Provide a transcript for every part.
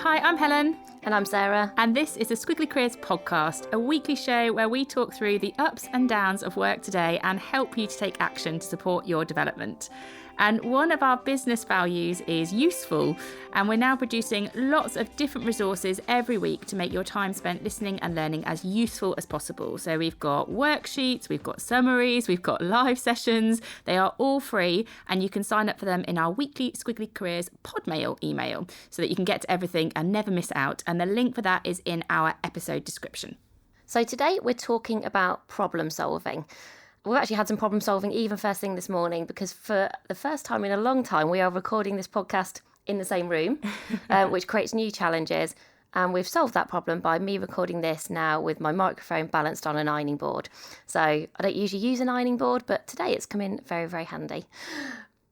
Hi, I'm Helen. And I'm Sarah. And this is the Squiggly Careers podcast, a weekly show where we talk through the ups and downs of work today and help you to take action to support your development. And one of our business values is useful, and we're now producing lots of different resources every week to make your time spent listening and learning as useful as possible. So we've got worksheets, we've got summaries, we've got live sessions. They are all free, and you can sign up for them in our weekly Squiggly Careers Podmail email so that you can get to everything and never miss out. And the link for that is in our episode description. So today we're talking about problem solving. We've actually had some problem solving even first thing this morning, because for the first time in a long time we are recording this podcast in the same room, which creates new challenges. And we've solved that problem by me recording this now with my microphone balanced on an ironing board. So I don't usually use an ironing board, but today it's come in very, very handy.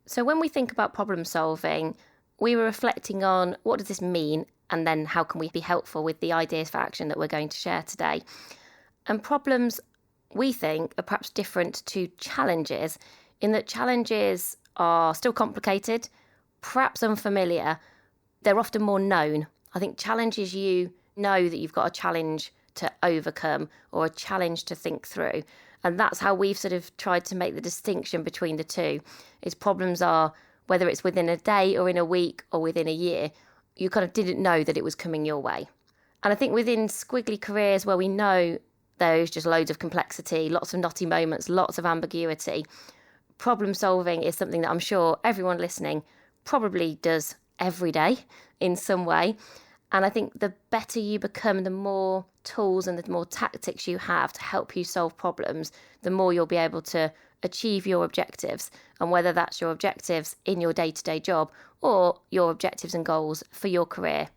So when we think about problem solving, we were reflecting on what does this mean, and then how can we be helpful with the ideas for action that we're going to share today. And problems, we think, are perhaps different to challenges in that challenges are still complicated, perhaps unfamiliar. They're often more known. I think challenges, you know that you've got a challenge to overcome or a challenge to think through. And that's how we've sort of tried to make the distinction between the two. Is problems are, whether it's within a day or in a week or within a year, you kind of didn't know that it was coming your way. And I think within Squiggly Careers, where we know there's just loads of complexity, lots of knotty moments, lots of ambiguity, problem solving is something that I'm sure everyone listening probably does every day in some way. And I think the better you become, the more tools and the more tactics you have to help you solve problems, the more you'll be able to achieve your objectives. And whether that's your objectives in your day-to-day job or your objectives and goals for your career.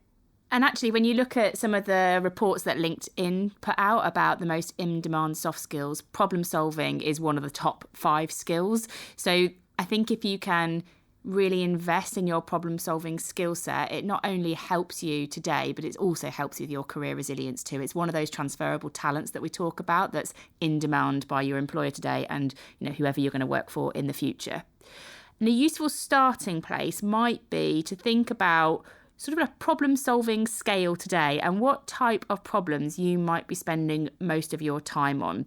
And actually, when you look at some of the reports that LinkedIn put out about the most in-demand soft skills, problem solving is one of the top 5 skills. So I think if you can really invest in your problem solving skill set, it not only helps you today, but it also helps with your career resilience too. It's one of those transferable talents that we talk about that's in demand by your employer today and, you know, whoever you're going to work for in the future. And a useful starting place might be to think about sort of a problem-solving scale today and what type of problems you might be spending most of your time on.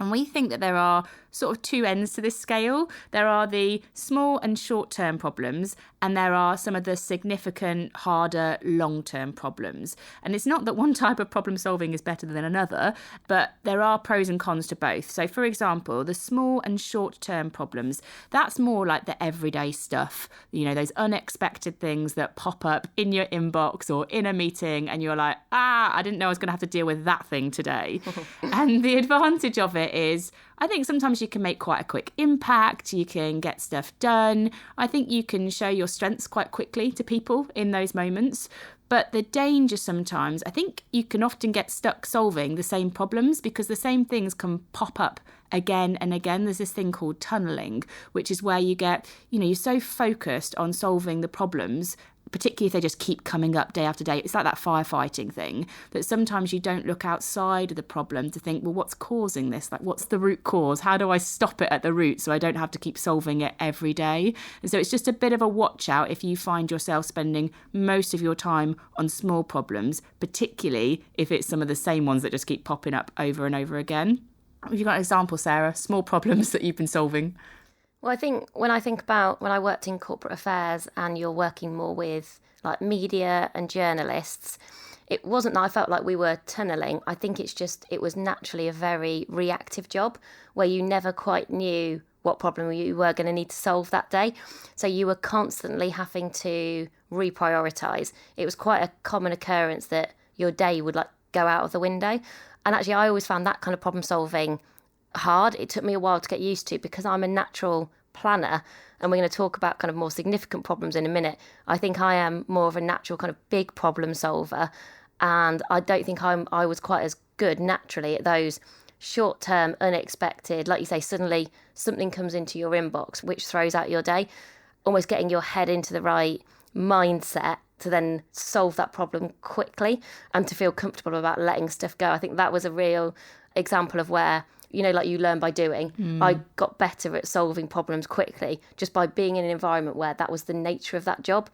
And we think that there are sort of 2 ends to this scale. There are the small and short-term problems, and there are some of the significant, harder, long-term problems. And it's not that one type of problem solving is better than another, but there are pros and cons to both. So, for example, the small and short-term problems, that's more like the everyday stuff, you know, those unexpected things that pop up in your inbox or in a meeting, and you're like, I didn't know I was going to have to deal with that thing today. And the advantage of it is, I think sometimes you can make quite a quick impact, you can get stuff done. I think you can show your strengths quite quickly to people in those moments. But the danger sometimes, I think you can often get stuck solving the same problems because the same things can pop up again and again. There's this thing called tunneling, which is where you get, you know, you're so focused on solving the problems, particularly if they just keep coming up day after day. It's like that firefighting thing, that sometimes you don't look outside of the problem to think, well, what's causing this? Like, what's the root cause? How do I stop it at the root so I don't have to keep solving it every day? And so it's just a bit of a watch out if you find yourself spending most of your time on small problems, particularly if it's some of the same ones that just keep popping up over and over again. Have you got an example, Sarah? Small problems that you've been solving? Well, I think when I worked in corporate affairs and you're working more with like media and journalists, it wasn't that I felt like we were tunneling. I think it was naturally a very reactive job where you never quite knew what problem you were going to need to solve that day. So you were constantly having to reprioritise. It was quite a common occurrence that your day would like go out of the window. And actually, I always found that kind of problem solving hard. It took me a while to get used to because I'm a natural planner, and we're going to talk about kind of more significant problems in a minute. I think I am more of a natural kind of big problem solver, and I don't think I was quite as good naturally at those short-term, unexpected, like you say, suddenly something comes into your inbox which throws out your day, almost getting your head into the right mindset to then solve that problem quickly and to feel comfortable about letting stuff go. I think that was a real example of where, you know, like you learn by doing. I got better at solving problems quickly just by being in an environment where that was the nature of that job.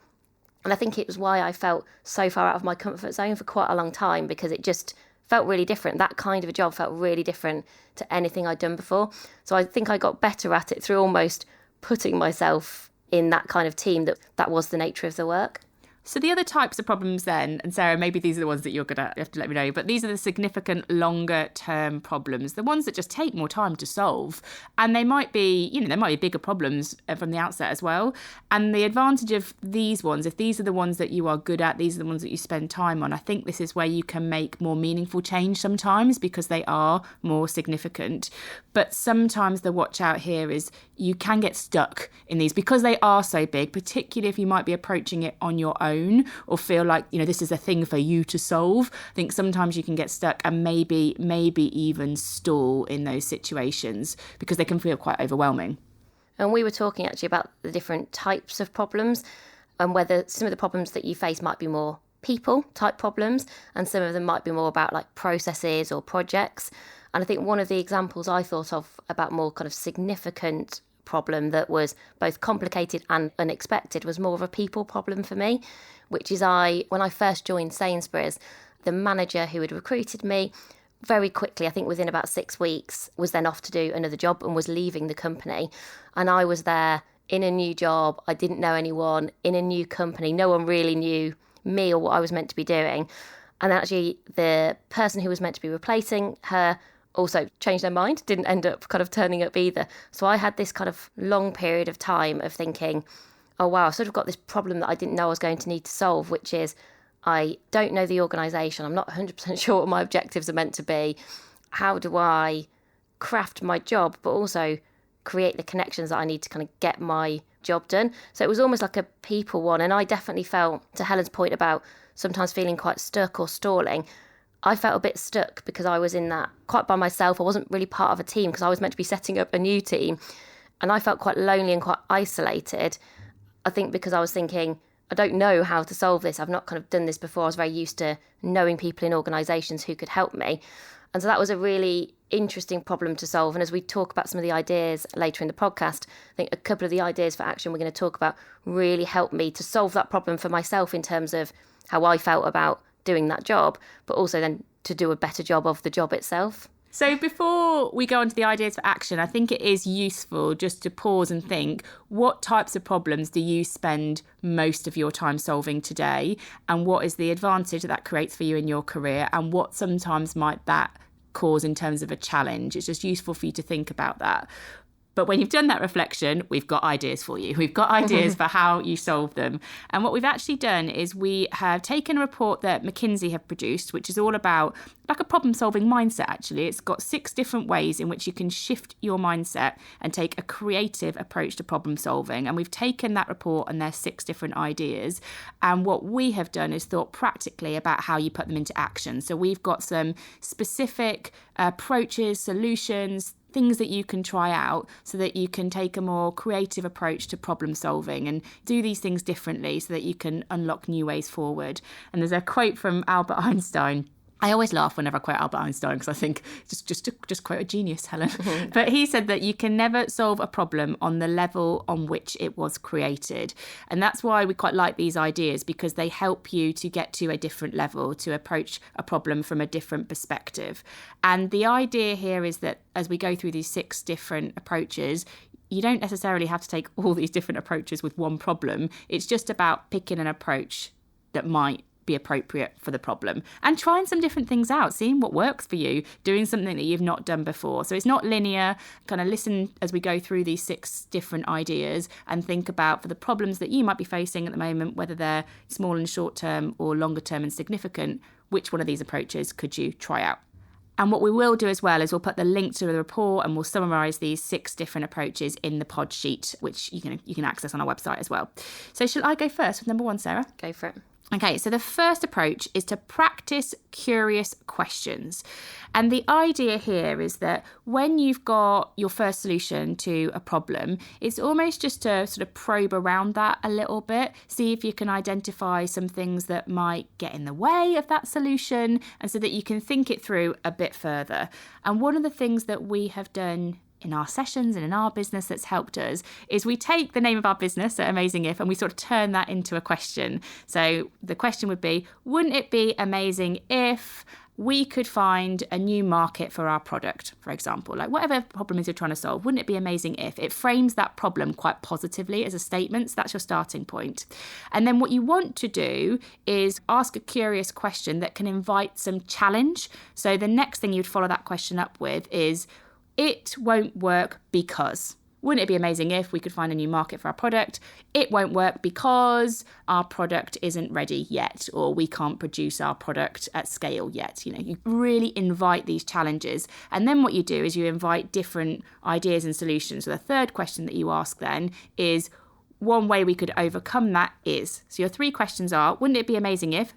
And I think it was why I felt so far out of my comfort zone for quite a long time, because it just felt really different. That kind of a job felt really different to anything I'd done before. So I think I got better at it through almost putting myself in that kind of team that was the nature of the work. So the other types of problems then, and Sarah, maybe these are the ones that you're going to have to let me know, but these are the significant longer term problems, the ones that just take more time to solve. And they might be, there might be bigger problems from the outset as well. And the advantage of these ones, if these are the ones that you are good at, these are the ones that you spend time on, I think this is where you can make more meaningful change sometimes because they are more significant. But sometimes the watch out here is you can get stuck in these because they are so big, particularly if you might be approaching it on your own or feel like, this is a thing for you to solve. I think sometimes you can get stuck and maybe even stall in those situations because they can feel quite overwhelming. And we were talking actually about the different types of problems and whether some of the problems that you face might be more people type problems and some of them might be more about like processes or projects. And I think one of the examples I thought of about more kind of significant problem that was both complicated and unexpected was more of a people problem for me, which is when I first joined Sainsbury's, the manager who had recruited me very quickly, I think within about 6 weeks, was then off to do another job and was leaving the company. And I was there in a new job. I didn't know anyone in a new company. No one really knew me or what I was meant to be doing. And actually the person who was meant to be replacing her also changed their mind, didn't end up kind of turning up either. So I had this kind of long period of time of thinking, oh wow, I've sort of got this problem that I didn't know I was going to need to solve, which is I don't know the organisation. I'm not 100% sure what my objectives are meant to be. How do I craft my job, but also create the connections that I need to kind of get my job done? So it was almost like a people one. And I definitely felt, to Helen's point about sometimes feeling quite stuck or stalling, I felt a bit stuck because I was in that quite by myself. I wasn't really part of a team because I was meant to be setting up a new team. And I felt quite lonely and quite isolated. I think because I was thinking, I don't know how to solve this. I've not kind of done this before. I was very used to knowing people in organisations who could help me. And so that was a really interesting problem to solve. And as we talk about some of the ideas later in the podcast, I think a couple of the ideas for action we're going to talk about really helped me to solve that problem for myself in terms of how I felt about doing that job, but also then to do a better job of the job itself. So before we go on to the ideas for action, I think it is useful just to pause and think, what types of problems do you spend most of your time solving today? And what is the advantage that creates for you in your career? And what sometimes might that cause in terms of a challenge? It's just useful for you to think about that. But when you've done that reflection, we've got ideas for you. We've got ideas for how you solve them. And what we've actually done is we have taken a report that McKinsey have produced, which is all about like a problem-solving mindset, actually. It's got 6 different ways in which you can shift your mindset and take a creative approach to problem solving. And we've taken that report and their 6 different ideas. And what we have done is thought practically about how you put them into action. So we've got some specific approaches, solutions, things that you can try out so that you can take a more creative approach to problem solving and do these things differently so that you can unlock new ways forward. And there's a quote from Albert Einstein. I always laugh whenever I quote Albert Einstein because I think just quote a genius, Helen. But he said that you can never solve a problem on the level on which it was created. And that's why we quite like these ideas, because they help you to get to a different level, to approach a problem from a different perspective. And the idea here is that as we go through these 6 different approaches, you don't necessarily have to take all these different approaches with one problem. It's just about picking an approach that might be appropriate for the problem and trying some different things out, seeing what works for you, doing something that you've not done before. So it's not linear. Kind of listen as we go through these 6 different ideas and think about, for the problems that you might be facing at the moment, whether they're small and short term or longer term and significant, which one of these approaches could you try out? And what we will do as well is we'll put the link to the report and we'll summarise these 6 different approaches in the pod sheet, which you can access on our website as well. So shall I go first with number 1, Sarah? Go for it. Okay, so the first approach is to practice curious questions. And the idea here is that when you've got your first solution to a problem, it's almost just to sort of probe around that a little bit, see if you can identify some things that might get in the way of that solution, and so that you can think it through a bit further. And one of the things that we have done in our sessions and in our business that's helped us is we take the name of our business, so Amazing If, and we sort of turn that into a question. So the question would be, wouldn't it be amazing if we could find a new market for our product, for example, like whatever problem is you're trying to solve, wouldn't it be amazing if? It frames that problem quite positively as a statement. So that's your starting point. And then what you want to do is ask a curious question that can invite some challenge. So the next thing you'd follow that question up with is, it won't work because. Wouldn't it be amazing if we could find a new market for our product? It won't work because our product isn't ready yet, or we can't produce our product at scale yet. You really invite these challenges. And then what you do is you invite different ideas and solutions. So the third question that you ask then is, one way we could overcome that is. So your three questions are, wouldn't it be amazing if ...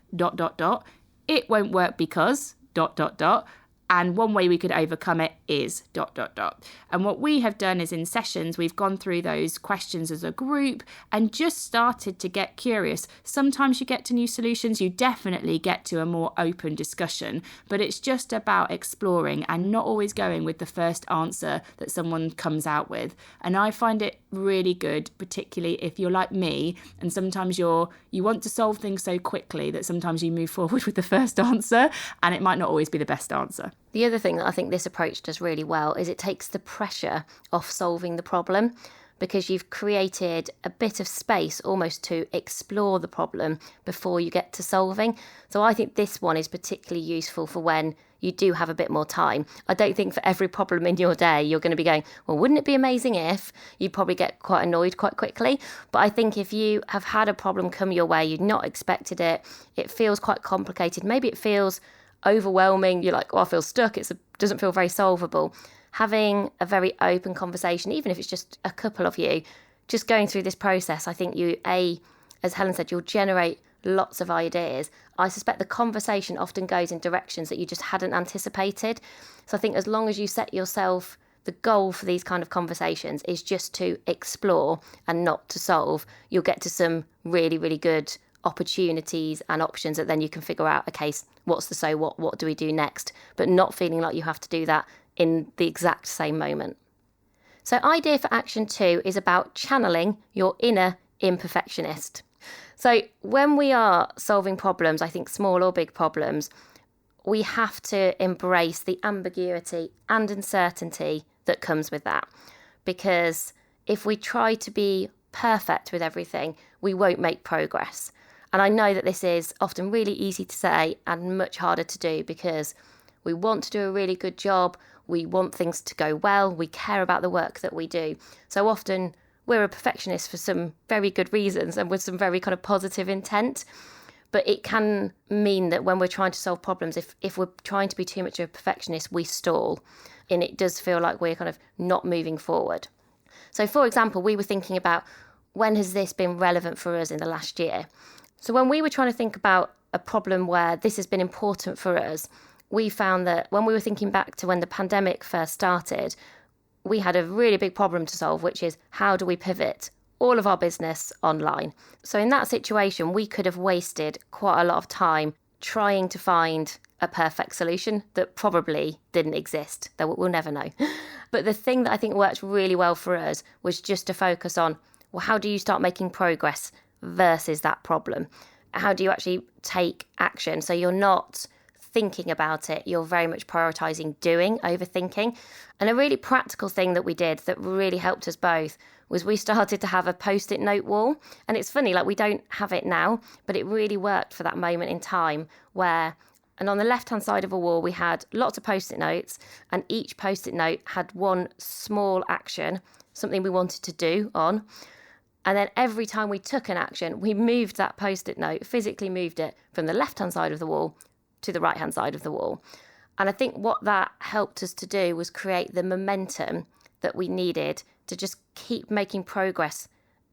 It won't work because ... And one way we could overcome it is ... And what we have done is in sessions, we've gone through those questions as a group and just started to get curious. Sometimes you get to new solutions, you definitely get to a more open discussion, but it's just about exploring and not always going with the first answer that someone comes out with. And I find it really good, particularly if you're like me and sometimes you want to solve things so quickly that sometimes you move forward with the first answer and it might not always be the best answer. The other thing that I think this approach does really well is it takes the pressure off solving the problem, because you've created a bit of space almost to explore the problem before you get to solving. So I think this one is particularly useful for when you do have a bit more time. I don't think for every problem in your day you're going to be going, well, wouldn't it be amazing if? You'd probably get quite annoyed quite quickly. But I think if you have had a problem come your way, you'd not expected it, it feels quite complicated, maybe it feels overwhelming, you're like, oh, I feel stuck, it doesn't feel very solvable. Having a very open conversation, even if it's just a couple of you, just going through this process, I think as Helen said, you'll generate lots of ideas. I suspect the conversation often goes in directions that you just hadn't anticipated. So I think as long as you set yourself, the goal for these kind of conversations is just to explore and not to solve, you'll get to some really, really good opportunities and options that then you can figure out, okay, what's the so what do we do next? But not feeling like you have to do that in the exact same moment. So idea for action 2 is about channeling your inner imperfectionist. So when we are solving problems, I think small or big problems, we have to embrace the ambiguity and uncertainty that comes with that. Because if we try to be perfect with everything, we won't make progress. And I know that this is often really easy to say and much harder to do, because we want to do a really good job, we want things to go well, we care about the work that we do. So often we're a perfectionist for some very good reasons and with some very kind of positive intent. But it can mean that when we're trying to solve problems, if we're trying to be too much of a perfectionist, we stall. And it does feel like we're kind of not moving forward. So for example, we were thinking about, when has this been relevant for us in the last year? So when we were trying to think about a problem where this has been important for us, we found that when we were thinking back to when the pandemic first started, we had a really big problem to solve, which is how do we pivot all of our business online? So in that situation, we could have wasted quite a lot of time trying to find a perfect solution that probably didn't exist, though we'll never know. But the thing that I think worked really well for us was just to focus on, well, how do you start making progress versus that problem? How do you actually take action? So you're not thinking about it, you're very much prioritizing doing over thinking. And a really practical thing that we did that really helped us both was we started to have a post-it note wall. And it's funny, like we don't have it now, but it really worked for that moment in time where, and on the left-hand side of a wall, we had lots of post-it notes, and each post-it note had one small action, something we wanted to do on. And then every time we took an action, we moved that post-it note, physically moved it from the left-hand side of the wall to the right-hand side of the wall. And I think what that helped us to do was create the momentum that we needed to just keep making progress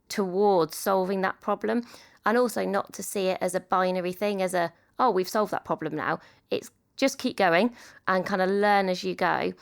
towards solving that problem. And also not to see it as a binary thing, as a, oh, we've solved that problem now. It's just keep going and kind of learn as you go.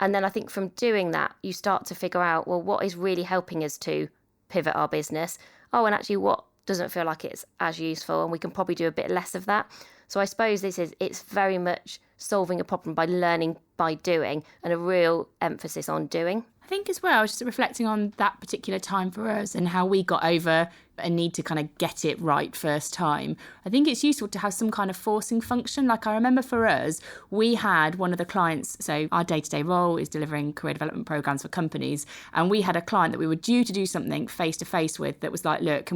And then I think from doing that, you start to figure out, well, what is really helping us to pivot our business? Oh, and actually what doesn't feel like it's as useful, and we can probably do a bit less of that. So I suppose it's very much solving a problem by learning by doing, and a real emphasis on doing. I think as well, just reflecting on that particular time for us and how we got over a need to kind of get it right first time. I think it's useful to have some kind of forcing function. Like I remember for us, we had one of the clients, so our day-to-day role is delivering career development programs for companies. And we had a client that we were due to do something face-to-face with that was like, look,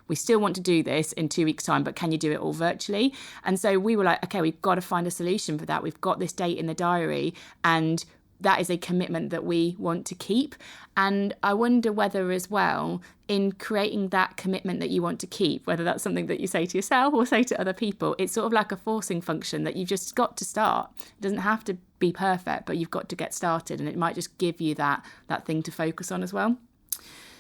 we still want to do this in 2 weeks' time, but can you do it all virtually? And so we were like, okay, we've got to find a solution for that. We've got this date in the diary, and that is a commitment that we want to keep. And I wonder whether as well, in creating that commitment that you want to keep, whether that's something that you say to yourself or say to other people, it's sort of like a forcing function that you've just got to start. It doesn't have to be perfect, but you've got to get started, and it might just give you that thing to focus on as well.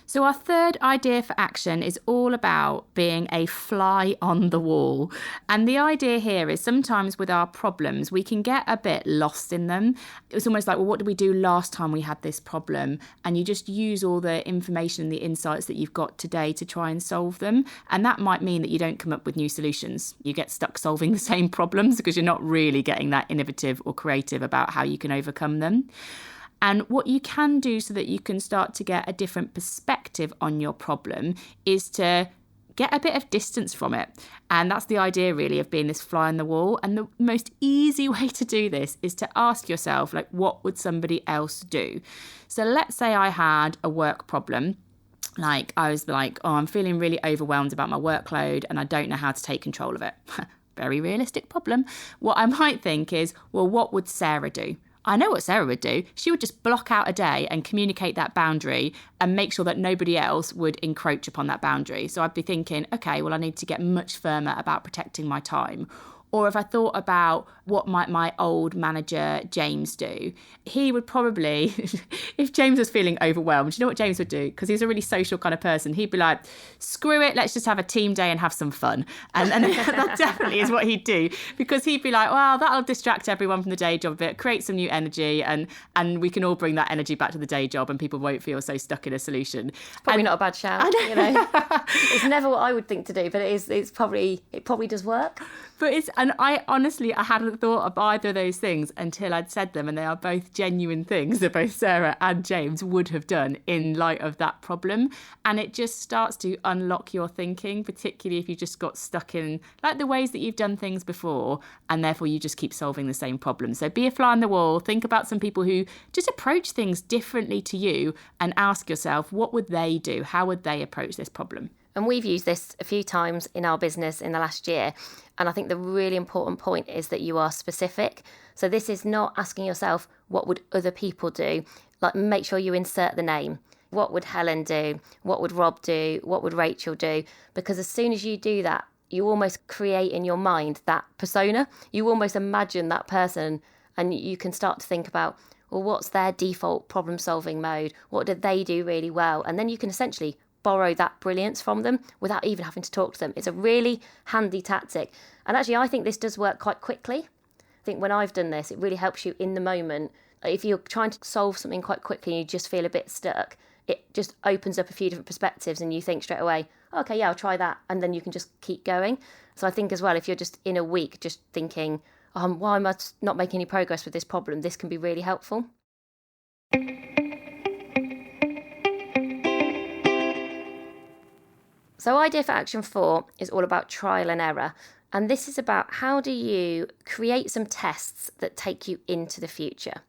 So our third idea for action is all about being a fly on the wall. And the idea here is sometimes with our problems, we can get a bit lost in them. It's almost like, well, what did we do last time we had this problem? And you just use all the information and the insights that you've got today to try and solve them. And that might mean that you don't come up with new solutions. You get stuck solving the same problems because you're not really getting that innovative or creative about how you can overcome them. And what you can do so that you can start to get a different perspective on your problem is to get a bit of distance from it. And that's the idea really of being this fly on the wall. And the most easy way to do this is to ask yourself, like, what would somebody else do? So let's say I had a work problem. Like I was like, oh, I'm feeling really overwhelmed about my workload and I don't know how to take control of it. Very realistic problem. What I might think is, well, what would Sarah do? I know what Sarah would do. She would just block out a day and communicate that boundary and make sure that nobody else would encroach upon that boundary. So I'd be thinking, okay, well, I need to get much firmer about protecting my time. Or if I thought about what might my old manager James do, he would probably, if James was feeling overwhelmed, you know what James would do? Because he's a really social kind of person. He'd be like, screw it, let's just have a team day and have some fun. And that definitely is what he'd do, because he'd be like, well, that'll distract everyone from the day job a bit, create some new energy, and we can all bring that energy back to the day job and people won't feel so stuck in a solution. Probably not a bad shout, you know. It's never what I would think to do, but it probably does work. But I hadn't thought of either of those things until I'd said them, and they are both genuine things that both Sarah and James would have done in light of that problem. And it just starts to unlock your thinking, particularly if you just got stuck in like the ways that you've done things before, and therefore you just keep solving the same problem. So be a fly on the wall, think about some people who just approach things differently to you, and ask yourself, what would they do? How would they approach this problem? And we've used this a few times in our business in the last year. And I think the really important point is that you are specific. So this is not asking yourself, what would other people do? Like, make sure you insert the name. What would Helen do? What would Rob do? What would Rachel do? Because as soon as you do that, you almost create in your mind that persona. You almost imagine that person, and you can start to think about, well, what's their default problem-solving mode? What did they do really well? And then you can essentially borrow that brilliance from them without even having to talk to them. It's a really handy tactic. And actually, I think this does work quite quickly. I think when I've done this, it really helps you in the moment. If you're trying to solve something quite quickly and you just feel a bit stuck, it just opens up a few different perspectives and you think straight away, okay, yeah, I'll try that. And then you can just keep going. So I think as well, if you're just in a week just thinking, why am I not making any progress with this problem? This can be really helpful. So idea for action 4 is all about trial and error. And this is about how do you create some tests that take you into the future.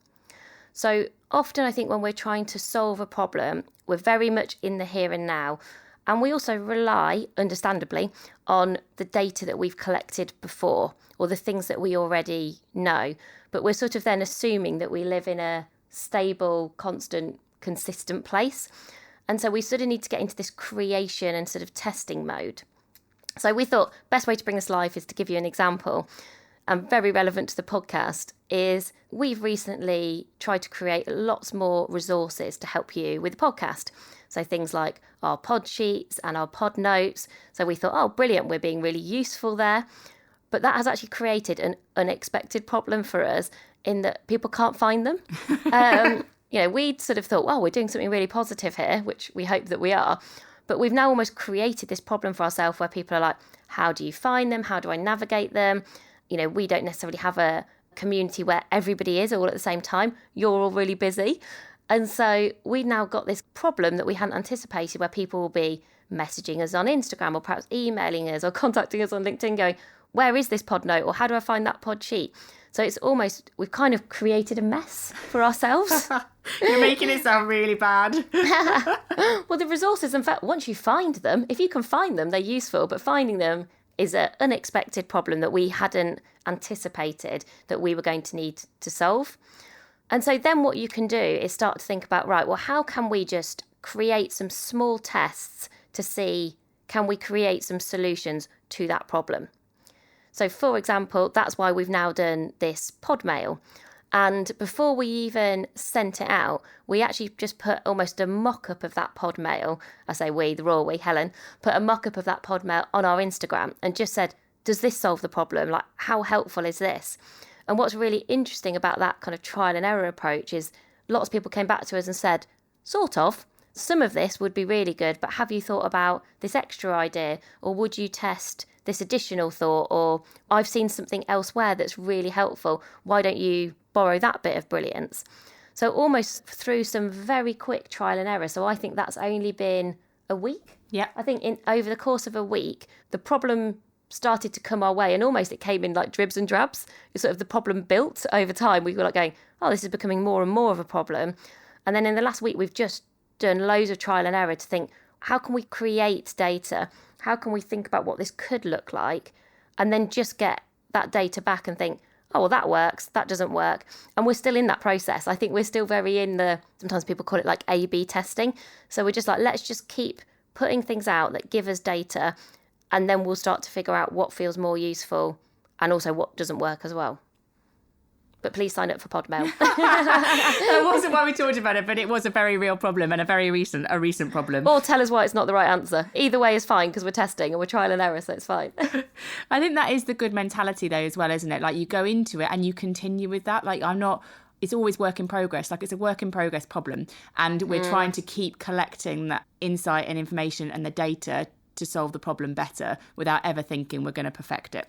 So often I think when we're trying to solve a problem, we're very much in the here and now. And we also rely, understandably, on the data that we've collected before or the things that we already know. But we're sort of then assuming that we live in a stable, constant, consistent place. And so we sort of need to get into this creation and sort of testing mode. So we thought best way to bring this live is to give you an example, and very relevant to the podcast is we've recently tried to create lots more resources to help you with the podcast. So things like our pod sheets and our pod notes. So we thought, oh, brilliant, we're being really useful there. But that has actually created an unexpected problem for us in that people can't find them. We'd sort of thought, well, we're doing something really positive here, which we hope that we are. But we've now almost created this problem for ourselves where people are like, how do you find them? How do I navigate them? We don't necessarily have a community where everybody is all at the same time. You're all really busy. And so we've now got this problem that we hadn't anticipated where people will be messaging us on Instagram or perhaps emailing us or contacting us on LinkedIn going, where is this pod note? Or how do I find that pod sheet? So it's almost, we've kind of created a mess for ourselves. You're making it sound really bad. Well, the resources, in fact, once you find them, if you can find them, they're useful. But finding them is an unexpected problem that we hadn't anticipated that we were going to need to solve. And so then what you can do is start to think about, right, well, how can we just create some small tests to see, can we create some solutions to that problem? So, for example, that's why we've now done this pod mail. And before we even sent it out, we actually just put almost a mock-up of that pod mail. I say we, the royal we, Helen, put a mock-up of that pod mail on our Instagram and just said, does this solve the problem? Like, how helpful is this? And what's really interesting about that kind of trial and error approach is lots of people came back to us and said, sort of, some of this would be really good, but have you thought about this extra idea? Or would you test this additional thought? Or I've seen something elsewhere that's really helpful. Why don't you borrow that bit of brilliance? So almost through some very quick trial and error. So I think that's only been a week. Yeah. I think over the course of a week, the problem started to come our way and almost it came in like dribs and drabs. It's sort of the problem built over time. We were like going, oh, this is becoming more and more of a problem. And then in the last week, we've just done loads of trial and error to think, how can we create data? How can we think about what this could look like? And then just get that data back and think, oh, well, that works, that doesn't work. And we're still in that process. I think we're still very in sometimes people call it like A/B testing. So we're just like, let's just keep putting things out that give us data, and then we'll start to figure out what feels more useful and also what doesn't work as well. But please sign up for Podmail. That wasn't why we talked about it, but it was a very real problem and a very recent problem. Or tell us why it's not the right answer. Either way is fine because we're testing and we're trial and error, so it's fine. I think that is the good mentality though as well, isn't it? Like you go into it and you continue with that. Like it's always work in progress. Like it's a work in progress problem. And we're trying to keep collecting that insight and information and the data to solve the problem better without ever thinking we're going to perfect it.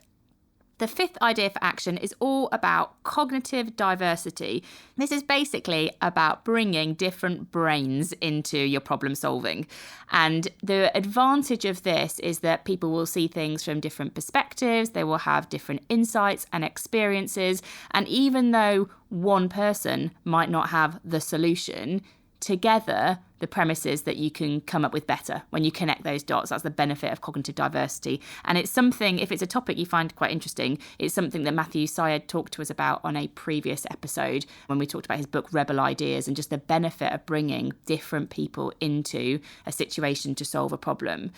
The fifth idea for action is all about cognitive diversity. This is basically about bringing different brains into your problem solving. And the advantage of this is that people will see things from different perspectives, they will have different insights and experiences. And even though one person might not have the solution, together, the premise is that you can come up with better when you connect those dots. That's the benefit of cognitive diversity. And it's something, if it's a topic you find quite interesting, it's something that Matthew Syed talked to us about on a previous episode when we talked about his book, Rebel Ideas, and just the benefit of bringing different people into a situation to solve a problem.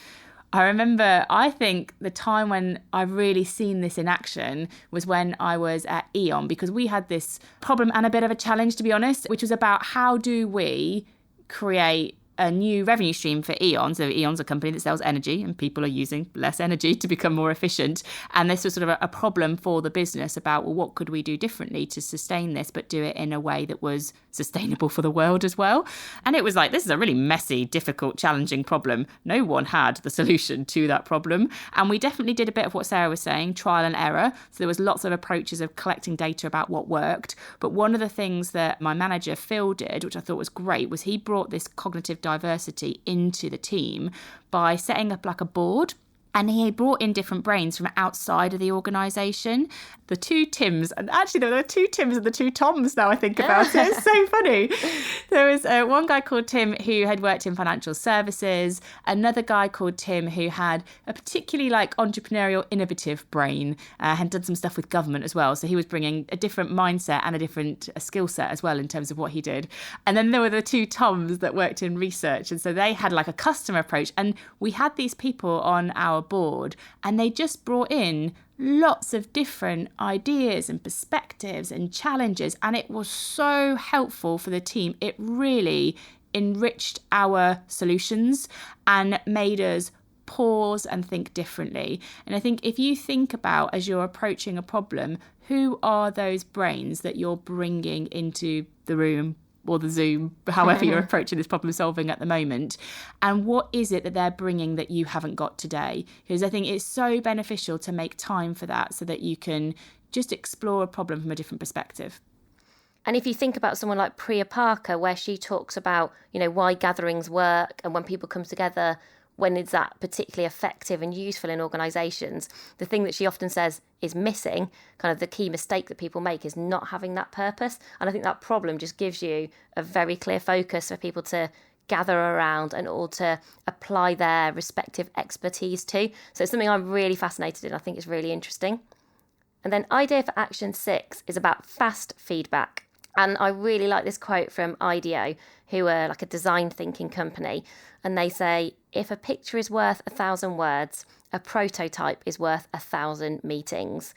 I remember, I think the time when I've really seen this in action was when I was at E.ON, because we had this problem and a bit of a challenge, to be honest, which was about how do we create a new revenue stream for E.ON. So E.ON's a company that sells energy and people are using less energy to become more efficient. And this was sort of a problem for the business about, well, what could we do differently to sustain this, but do it in a way that was sustainable for the world as well. And it was like, this is a really messy, difficult, challenging problem. No one had the solution to that problem. And we definitely did a bit of what Sarah was saying, trial and error. So there was lots of approaches of collecting data about what worked. But one of the things that my manager, Phil, did, which I thought was great, was he brought this cognitive diversity into the team by setting up like a board. And he brought in different brains from outside of the organisation. The two Tims, and actually there were two Tims and the two Toms now I think about it. It's so funny. There was one guy called Tim who had worked in financial services, another guy called Tim who had a particularly like entrepreneurial, innovative brain, had done some stuff with government as well. So he was bringing a different mindset and a different skill set as well in terms of what he did. And then there were the two Toms that worked in research. And so they had like a customer approach. And we had these people on our board and they just brought in lots of different ideas and perspectives and challenges, and it was so helpful for the team. It really enriched our solutions and made us pause and think differently. And I think if you think about, as you're approaching a problem, who are those brains that you're bringing into the room or the Zoom, however you're approaching this problem solving at the moment. And what is it that they're bringing that you haven't got today? Because I think it's so beneficial to make time for that so that you can just explore a problem from a different perspective. And if you think about someone like Priya Parker, where she talks about, why gatherings work and when people come together, when is that particularly effective and useful in organisations, the thing that she often says is missing, kind of the key mistake that people make, is not having that purpose. And I think that problem just gives you a very clear focus for people to gather around and all to apply their respective expertise to. So it's something I'm really fascinated in. I think it's really interesting. And then idea for action 6 is about fast feedback. And I really like this quote from IDEO, who are like a design thinking company. And they say, if a picture is worth 1,000 words, a prototype is worth 1,000 meetings.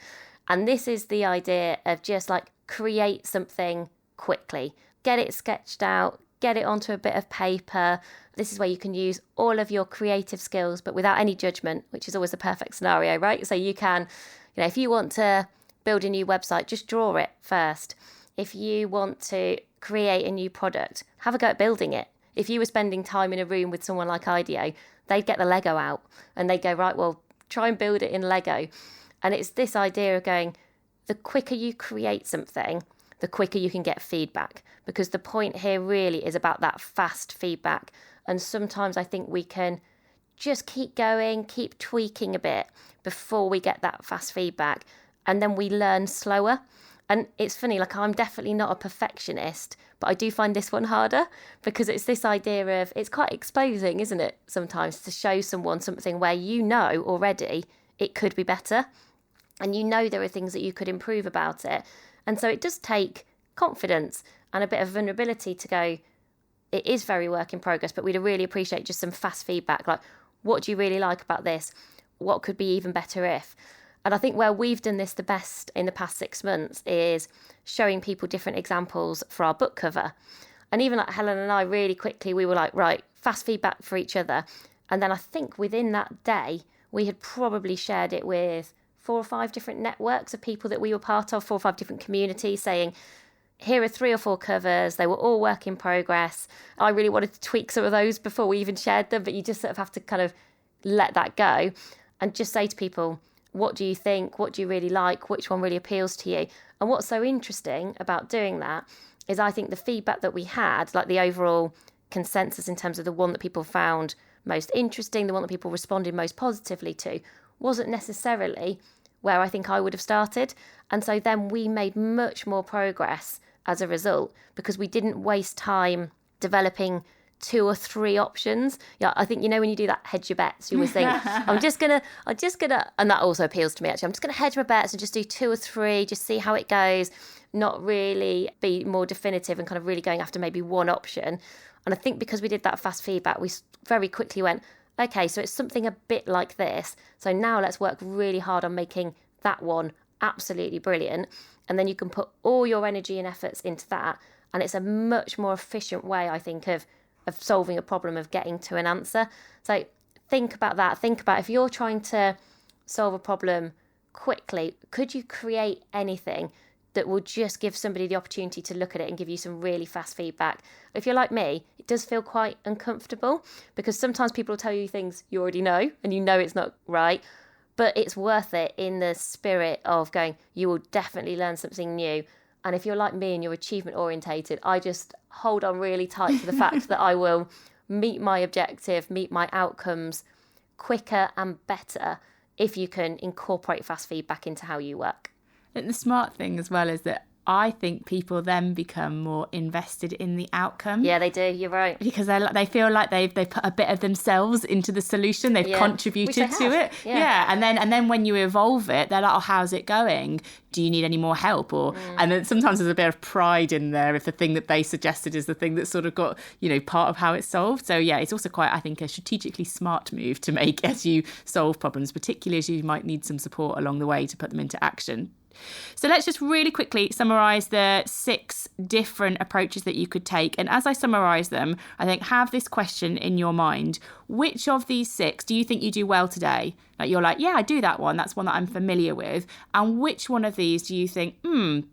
And this is the idea of just like create something quickly, get it sketched out, get it onto a bit of paper. This is where you can use all of your creative skills, but without any judgment, which is always the perfect scenario, right? So you can, if you want to build a new website, just draw it first. If you want to create a new product, have a go at building it. If you were spending time in a room with someone like IDEO, they'd get the Lego out and they'd go, right, well, try and build it in Lego. And it's this idea of going, the quicker you create something, the quicker you can get feedback. Because the point here really is about that fast feedback. And sometimes I think we can just keep going, keep tweaking a bit before we get that fast feedback. And then we learn slower. And it's funny, like I'm definitely not a perfectionist, but I do find this one harder because it's this idea of, it's quite exposing, isn't it, sometimes to show someone something where already it could be better and there are things that you could improve about it. And so it does take confidence and a bit of vulnerability to go, it is very work in progress, but we'd really appreciate just some fast feedback. Like, what do you really like about this? What could be even better if? And I think where we've done this the best in the past 6 months is showing people different examples for our book cover. And even like Helen and I, really quickly, we were like, right, fast feedback for each other. And then I think within that day, we had probably shared it with 4 or 5 different networks of people that we were part of, 4 or 5 different communities, saying, here are 3 or 4 covers. They were all work in progress. I really wanted to tweak some of those before we even shared them, but you just sort of have to kind of let that go and just say to people, what do you think? What do you really like? Which one really appeals to you? And what's so interesting about doing that is I think the feedback that we had, like the overall consensus in terms of the one that people found most interesting, the one that people responded most positively to, wasn't necessarily where I think I would have started. And so then we made much more progress as a result because we didn't waste time developing 2 or 3 options. Yeah, I think, when you do that hedge your bets, you always think, I'm just gonna, and that also appeals to me actually, I'm just gonna hedge my bets and just do 2 or 3, just see how it goes, not really be more definitive and kind of really going after maybe one option. And I think because we did that fast feedback, we very quickly went, okay, so it's something a bit like this. So now let's work really hard on making that one absolutely brilliant. And then you can put all your energy and efforts into that. And it's a much more efficient way, I think, of solving a problem, of getting to an answer. So think about that. Think about if you're trying to solve a problem quickly, could you create anything that will just give somebody the opportunity to look at it and give you some really fast feedback? If you're like me, it does feel quite uncomfortable because sometimes people will tell you things you already know and it's not right, but it's worth it in the spirit of going, you will definitely learn something new. And if you're like me and you're achievement orientated, I just hold on really tight to the fact that I will meet my objective, meet my outcomes quicker and better if you can incorporate fast feedback into how you work. And the smart thing as well is that I think people then become more invested in the outcome. Yeah, they do. You're right. Because they feel like they've put a bit of themselves into the solution. They've contributed to it. Yeah. And then when you evolve it, they're like, oh, how's it going? Do you need any more help? And then sometimes there's a bit of pride in there if the thing that they suggested is the thing that sort of got, part of how it's solved. So yeah, it's also quite, I think, a strategically smart move to make as you solve problems, particularly as you might need some support along the way to put them into action. So let's just really quickly summarise the 6 different approaches that you could take. And as I summarise them, I think have this question in your mind. Which of these 6 do you think you do well today? Like you're like, yeah, I do that one. That's one that I'm familiar with. And which one of these do you think,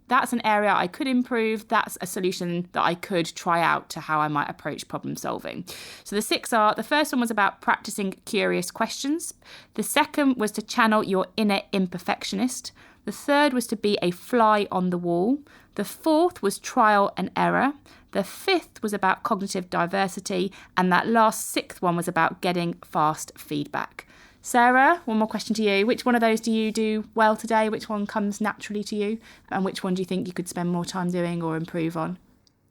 that's an area I could improve. That's a solution that I could try out to how I might approach problem solving. So the 6 are, the first one was about practicing curious questions. The second was to channel your inner imperfectionist. The third was to be a fly on the wall. The fourth was trial and error. The fifth was about cognitive diversity. And that last 6th one was about getting fast feedback. Sarah, one more question to you. Which one of those do you do well today? Which one comes naturally to you? And which one do you think you could spend more time doing or improve on?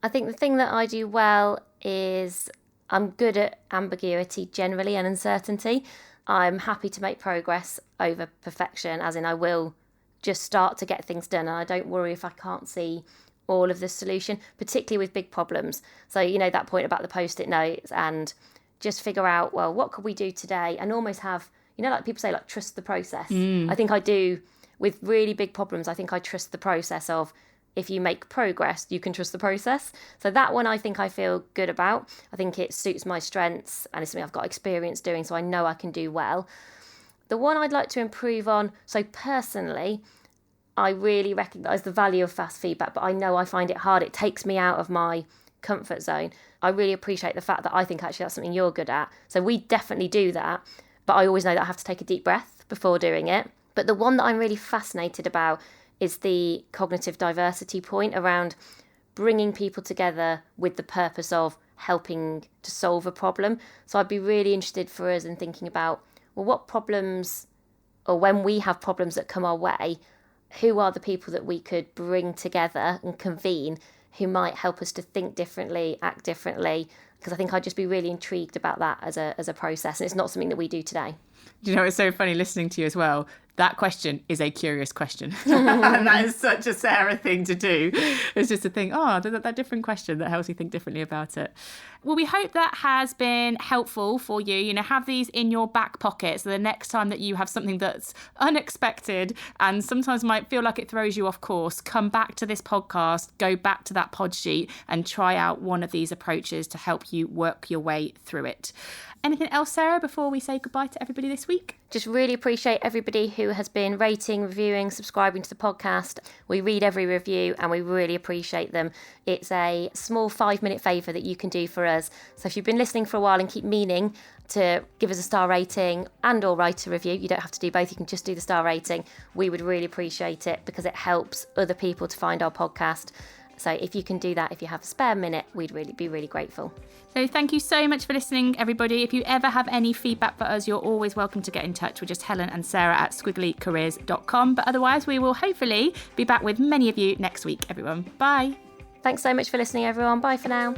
I think the thing that I do well is I'm good at ambiguity generally and uncertainty. I'm happy to make progress over perfection, as in I will just start to get things done, and I don't worry if I can't see all of the solution, particularly with big problems. So, that point about the post-it notes, and just figure out, well, what could we do today? And almost have, like people say, like, trust the process. I think I do with really big problems. I think I trust the process of, if you make progress, you can trust the process. So that one I think I feel good about. I think it suits my strengths and it's something I've got experience doing, so I know I can do well. The one I'd like to improve on, so personally, I really recognise the value of fast feedback, but I know I find it hard. It takes me out of my comfort zone. I really appreciate the fact that I think actually that's something you're good at. So we definitely do that, but I always know that I have to take a deep breath before doing it. But the one that I'm really fascinated about is the cognitive diversity point around bringing people together with the purpose of helping to solve a problem. So I'd be really interested for us in thinking about, well, what problems, or when we have problems that come our way, who are the people that we could bring together and convene who might help us to think differently, act differently? Because I think I'd just be really intrigued about that as a process. And it's not something that we do today. Do you know, it's so funny listening to you as well. That question is a curious question. And that is such a Sarah thing to do. It's just to think, that different question that helps you think differently about it. Well, we hope that has been helpful for you. Have these in your back pocket. So the next time that you have something that's unexpected and sometimes might feel like it throws you off course, come back to this podcast, go back to that pod sheet and try out one of these approaches to help you work your way through it. Anything else, Sarah, before we say goodbye to everybody this week? Just really appreciate everybody who has been rating, reviewing, subscribing to the podcast. We read every review and we really appreciate them. It's a small 5-minute favour that you can do for us. So if you've been listening for a while and keep meaning to give us a star rating and or write a review, you don't have to do both, you can just do the star rating. We would really appreciate it because it helps other people to find our podcast. So if you can do that, if you have a spare minute, we'd really be really grateful. So thank you so much for listening, everybody. If you ever have any feedback for us, you're always welcome to get in touch with just Helen and Sarah at squigglycareers.com. But otherwise, we will hopefully be back with many of you next week, everyone. Bye. Thanks so much for listening, everyone. Bye for now.